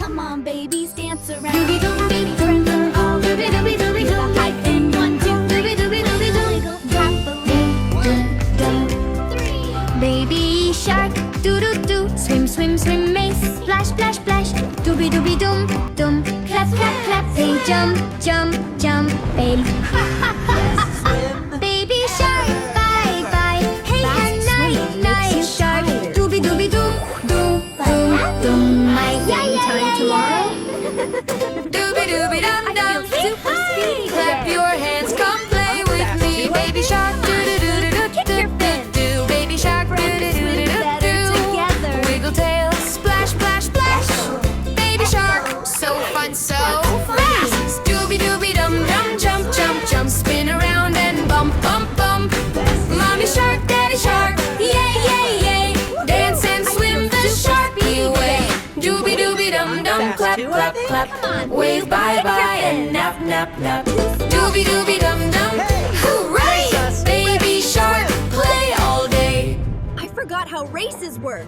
Come on, babies, dance around. Doobie doobie, friends are all doobie doobie doobie doobie. Pipe in 1, 2, doobie doobie doobie doobie. Happily, 1, 2, 3. Baby shark, doo doo doo. Swim, swim, swim, mace. Splash, splash, splash. Doobie doobie doom, doom. Clap, clap, clap. Say jump, jump, jump, babe. Baby shark, bye bye. Hey, and night, night shark. Doobie doobie doo, doo, doom, doom. My time tomorrow. Doobie doobie dum dum. Super speedy. Clap your hands, come play with me. Baby shark, do do do do do Kick your fin. do. Baby shark, do do do do do Better do. together. Wiggle tail, splash, splash, splash. Baby shark, so fun, so fast. Doobie doobie dum dum, jump, jump, jump. Spin around and bump, bump, bump. Mommy shark, daddy shark, yay, yay, yay. Dance and swim the sharky way. Doobie doobie dum dum, clap, clap, clap. Wave bye bye and nap, nap, nap. Doobie doobie dum dum, hooray! Baby shark, play all day. I forgot how races work.